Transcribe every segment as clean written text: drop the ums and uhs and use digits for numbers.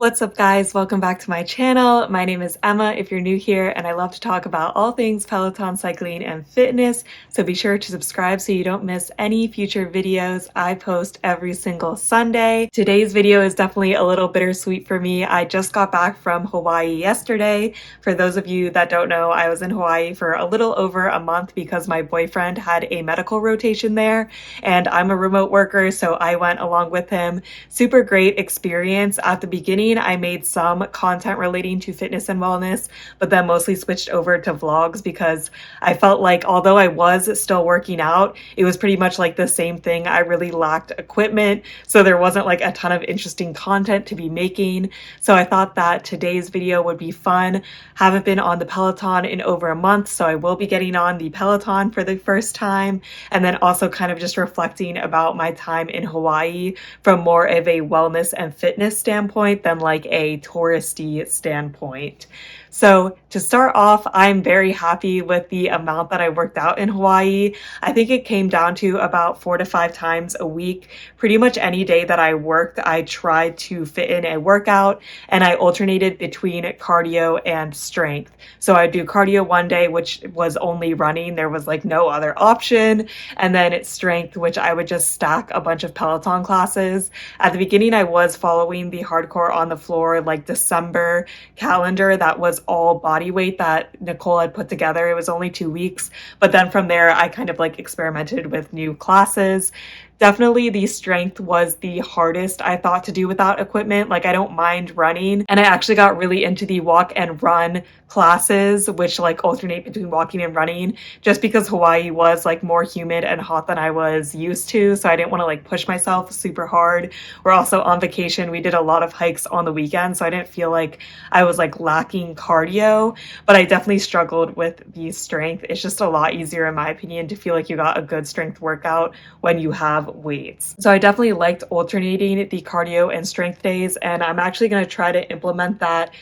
What's up guys, welcome back to my channel. My name is Emma if you're new here, and I love to talk about all things Peloton cycling and fitness, so be sure to subscribe so you don't miss any future videos. I post every single Sunday. Today's video is definitely a little bittersweet for me. I just got back from Hawaii yesterday. For those of you that don't know, I was in Hawaii for a little over a month because my boyfriend had a medical rotation there, and I'm a remote worker, so I went along with him. Super great experience. At the beginning, I made some content relating to fitness and wellness, but then mostly switched over to vlogs because I felt like although I was still working out, it was pretty much like the same thing. I really lacked equipment, so there wasn't like a ton of interesting content to be making. So I thought that today's video would be fun. Haven't been on the Peloton in over a month, so I will be getting on the Peloton for the first time, and then also kind of just reflecting about my time in Hawaii from more of a wellness and fitness standpoint than like a touristy standpoint. So to start off, I'm very happy with the amount that I worked out in Hawaii. I think it came down to about 4 to 5 times a week. Pretty much any day that I worked, I tried to fit in a workout, and I alternated between cardio and strength. So I do cardio one day, which was only running. There was like no other option. And then it's strength, which I would just stack a bunch of Peloton classes. At the beginning, I was following the Hardcore on the Floor like December calendar that was all body weight that Nicole had put together. It was only 2 weeks, but then from there I kind of like experimented with new classes. Definitely the strength was the hardest, I thought, to do without equipment. Like, I don't mind running, and I actually got really into the walk and run classes, which like alternate between walking and running, just because Hawaii was like more humid and hot than I was used to, so I didn't want to like push myself super hard. We're also on vacation. We did a lot of hikes on the weekend, so I didn't feel like I was like lacking cardio, but I definitely struggled with the strength. It's just a lot easier, in my opinion, to feel like you got a good strength workout when you have weights. So I definitely liked alternating the cardio and strength days, and I'm actually going to try to implement that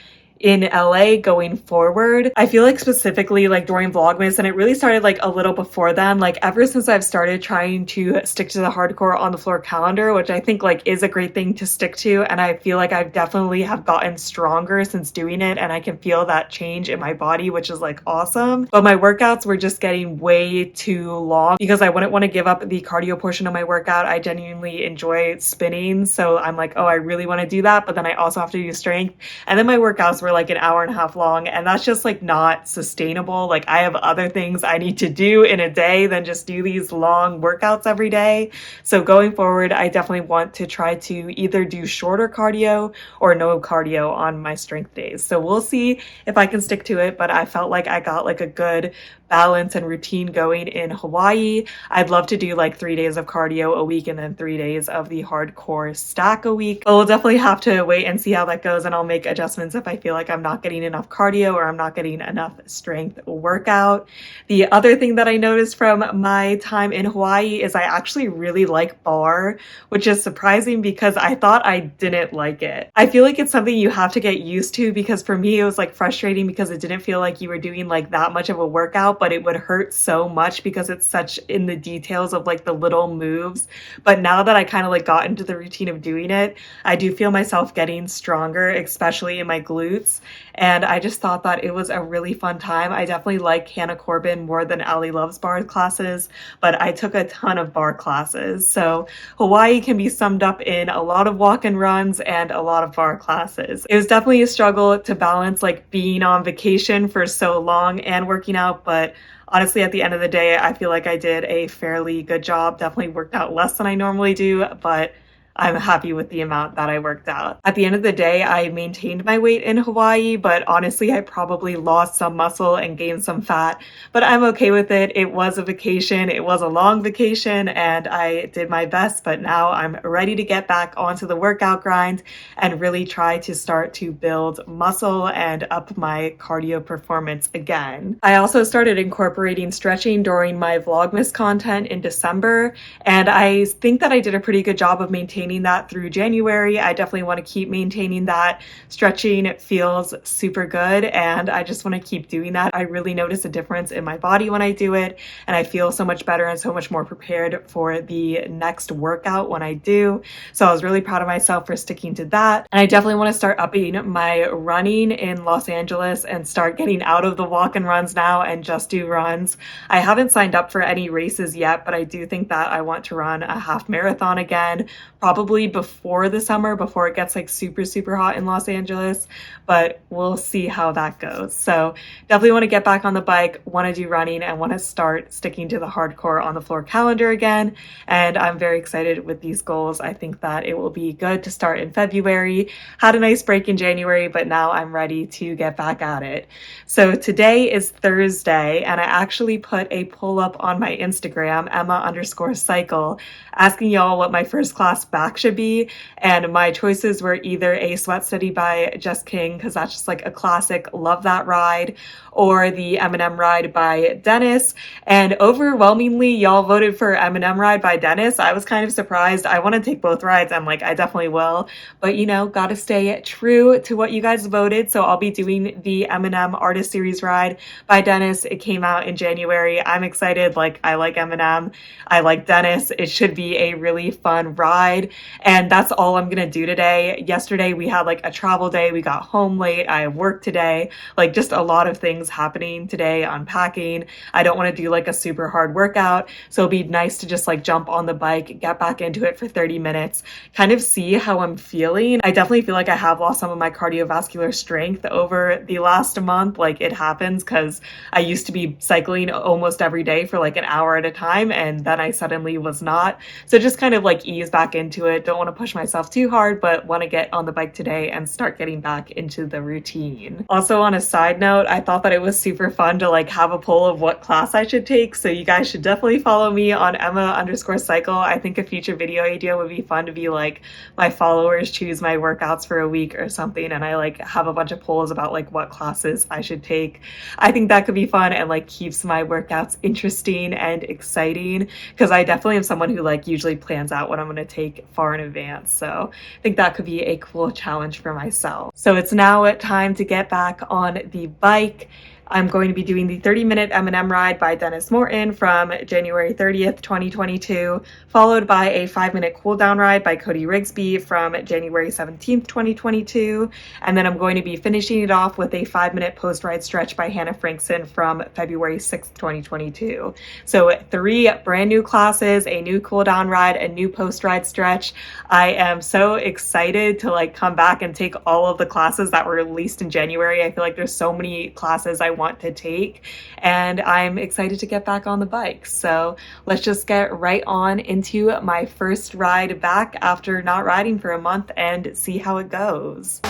in LA going forward. I feel like specifically like during Vlogmas, and it really started like a little before then, like ever since I've started trying to stick to the Hardcore on the Floor calendar, which I think like is a great thing to stick to, and I feel like I've definitely have gotten stronger since doing it, and I can feel that change in my body, which is like awesome. But my workouts were just getting way too long because I wouldn't want to give up the cardio portion of my workout. I genuinely enjoy spinning, so I'm like, oh, I really want to do that, but then I also have to do strength, and then my workouts were like an hour and a half long, and that's just like not sustainable. Like, I have other things I need to do in a day than just do these long workouts every day. So going forward, I definitely want to try to either do shorter cardio or no cardio on my strength days. So we'll see if I can stick to it, but I felt like I got like a good balance and routine going in Hawaii. I'd love to do like 3 days of cardio a week and then 3 days of the hardcore stack a week, but we'll definitely have to wait and see how that goes, and I'll make adjustments if I feel like I'm not getting enough cardio or I'm not getting enough strength workout. The other thing that I noticed from my time in Hawaii is I actually really like bar, which is surprising because I thought I didn't like it. I feel like it's something you have to get used to, because for me it was like frustrating because it didn't feel like you were doing like that much of a workout, but it would hurt so much because it's such in the details of like the little moves. But now that I kind of like got into the routine of doing it, I do feel myself getting stronger, especially in my glutes. And I just thought that it was a really fun time. I definitely like Hannah Corbin more than Ali Loves bar classes, but I took a ton of bar classes. So Hawaii can be summed up in a lot of walk and runs and a lot of bar classes. It was definitely a struggle to balance like being on vacation for so long and working out, but honestly, at the end of the day, I feel like I did a fairly good job. Definitely worked out less than I normally do, but I'm happy with the amount that I worked out. At the end of the day, I maintained my weight in Hawaii, but honestly, I probably lost some muscle and gained some fat, but I'm okay with it. It was a vacation. It was a long vacation, and I did my best, but now I'm ready to get back onto the workout grind and really try to start to build muscle and up my cardio performance again. I also started incorporating stretching during my Vlogmas content in December, and I think that I did a pretty good job of maintaining maintaining that through January. I definitely want to keep maintaining that. Stretching feels super good, and I just want to keep doing that. I really notice a difference in my body when I do it, and I feel so much better and so much more prepared for the next workout when I do. So I was really proud of myself for sticking to that. And I definitely want to start upping my running in Los Angeles and start getting out of the walk and runs now and just do runs. I haven't signed up for any races yet, but I do think that I want to run a half marathon again, probably before the summer, before it gets like super, super hot in Los Angeles, but we'll see how that goes. So definitely want to get back on the bike, want to do running, and want to start sticking to the hardcore on the floor calendar again. And I'm very excited with these goals. I think that it will be good to start in February. Had a nice break in January, but now I'm ready to get back at it. So today is Thursday, and I actually put a poll up on my Instagram, Emma_cycle, asking y'all what my first class back should be. And my choices were either a Sweat Study by Jess King, because that's just like a classic, love that ride, or the Eminem ride by Dennis. And overwhelmingly, y'all voted for Eminem ride by Dennis. I was kind of surprised. I want to take both rides, and like I definitely will, but you know, gotta stay true to what you guys voted. So I'll be doing the Eminem Artist Series ride by Dennis. It came out in January. I'm excited. Like, I like Eminem, I like Dennis. It should be a really fun ride, and that's all I'm gonna do today. Yesterday we had like a travel day. We got home late. I have work today. Like, just a lot of things happening today, unpacking. I don't want to do like a super hard workout, so it'll be nice to just like jump on the bike, get back into it for 30 minutes, kind of see how I'm feeling. I definitely feel like I have lost some of my cardiovascular strength over the last month. Like, it happens because I used to be cycling almost every day for like an hour at a time, and then I suddenly was not. So just kind of like ease back into it. Don't want to push myself too hard, but want to get on the bike today and start getting back into the routine. Also, on a side note, I thought that it was super fun to like have a poll of what class I should take. So you guys should definitely follow me on Emma_cycle. I think a future video idea would be fun to be like, my followers choose my workouts for a week or something, and I like have a bunch of polls about like what classes I should take. I think that could be fun and like keeps my workouts interesting and exciting, because I definitely am someone who like usually plans out what I'm going to take far in advance. So I think that could be a cool challenge for myself. So it's now time to get back on the bike. I'm going to be doing the 30-minute Eminem ride by Dennis Morton from January 30th, 2022, followed by a 5-minute cool down ride by Cody Rigsby from January 17th, 2022. And then I'm going to be finishing it off with a 5-minute post-ride stretch by Hannah Frankson from February 6th, 2022. So 3 brand new classes, a new cool down ride, a new post-ride stretch. I am so excited to like come back and take all of the classes that were released in January. I feel like there's so many classes I want to take, and I'm excited to get back on the bike. So let's just get right on into my first ride back after not riding for a month and see how it goes.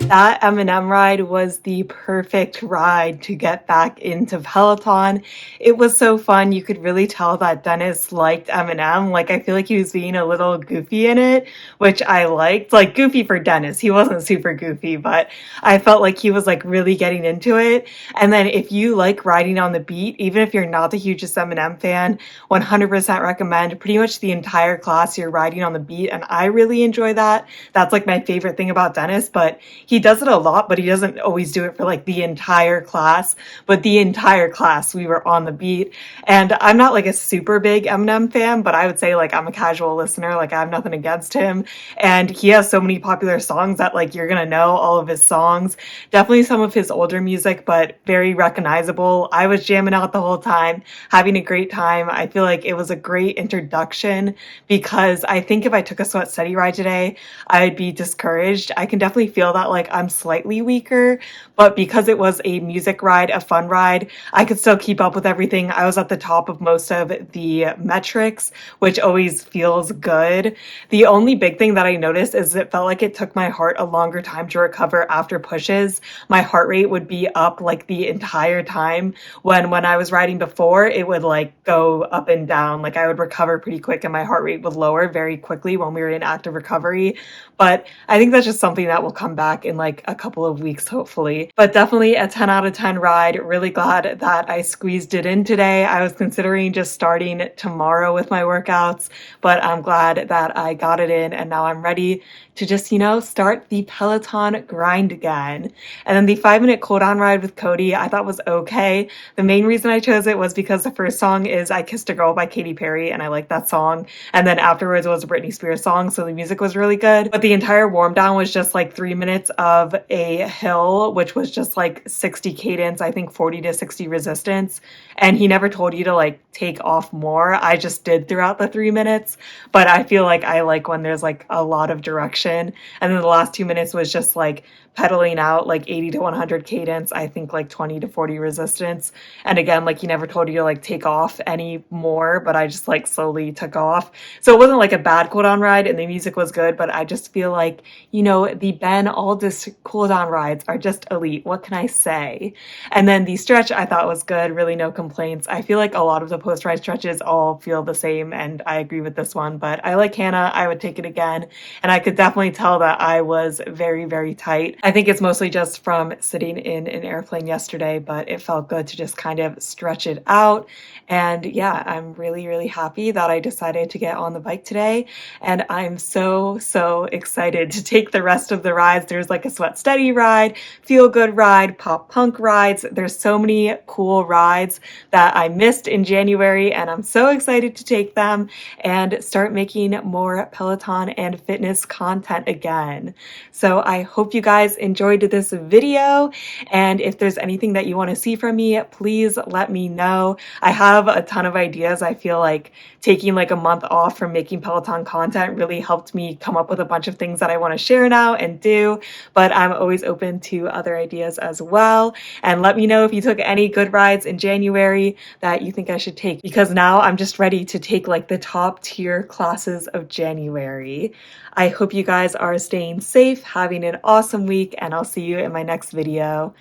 That Eminem ride was the perfect ride to get back into Peloton. It was so fun. You could really tell that Dennis liked Eminem. Like, I feel like he was being a little goofy in it, which I liked. Like, goofy for Dennis. He wasn't super goofy, but I felt like he was like really getting into it. And then if you like riding on the beat, even if you're not the hugest Eminem fan, 100% recommend pretty much the entire class you're riding on the beat. And I really enjoy that. That's like my favorite thing about Dennis, but he does it a lot, but he doesn't always do it for like the entire class. But the entire class, we were on the beat. And I'm not like a super big Eminem fan, but I would say like I'm a casual listener. Like, I have nothing against him. And he has so many popular songs that like you're going to know all of his songs. Definitely some of his older music, but very recognizable. I was jamming out the whole time, having a great time. I feel like it was a great introduction, because I think if I took a Sweat Steady ride today, I'd be discouraged. I can definitely feel that like I'm slightly weaker, but because it was a music ride, a fun ride, I could still keep up with everything. I was at the top of most of the metrics, which always feels good. The only big thing that I noticed is it felt like it took my heart a longer time to recover after pushes. My heart rate would be up like the entire time, when I was riding before, it would like go up and down. Like, I would recover pretty quick and my heart rate would lower very quickly when we were in active recovery. But I think that's just something that will come back in like a couple of weeks, hopefully. But definitely a 10 out of 10 ride. Really glad that I squeezed it in today. I was considering just starting tomorrow with my workouts, but I'm glad that I got it in and now I'm ready to just, start the Peloton grind again. And then the 5-minute cool down ride with Cody, I thought was okay. The main reason I chose it was because the first song is I Kissed a Girl by Katy Perry, and I like that song. And then afterwards it was a Britney Spears song, so the music was really good. But the entire warm down was just like 3 minutes of a hill, which was just like 60 cadence, I think 40 to 60 resistance. And he never told you to like take off more. I just did throughout the 3 minutes, but I feel like I like when there's like a lot of direction. And then the last 2 minutes was just like pedaling out like 80 to 100 cadence, I think like 20 to 40 resistance. And again, like he never told you to like take off any more, but I just like slowly took off. So it wasn't like a bad cool down ride and the music was good, but I just feel like, the Ben Aldis cool down rides are just elite. What can I say? And then the stretch I thought was good, really no complaints. I feel like a lot of the post ride stretches all feel the same, and I agree with this one, but I like Hannah. I would take it again. And I could definitely tell that I was very, very tight. I think it's mostly just from sitting in an airplane yesterday, but it felt good to just kind of stretch it out. And yeah, I'm really, really happy that I decided to get on the bike today. And I'm so, so excited to take the rest of the rides. There's like a sweat steady ride, feel good ride, pop punk rides. There's so many cool rides that I missed in January, and I'm so excited to take them and start making more Peloton and fitness content again. So I hope you guys enjoyed this video, and if there's anything that you want to see from me, please let me know. I have a ton of ideas. I feel like taking like a month off from making Peloton content really helped me come up with a bunch of things that I want to share now and do, but I'm always open to other ideas as well. And let me know if you took any good rides in January that you think I should take, because now I'm just ready to take like the top tier classes of January. I hope you guys are staying safe, having an awesome week, and I'll see you in my next video.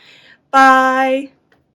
Bye!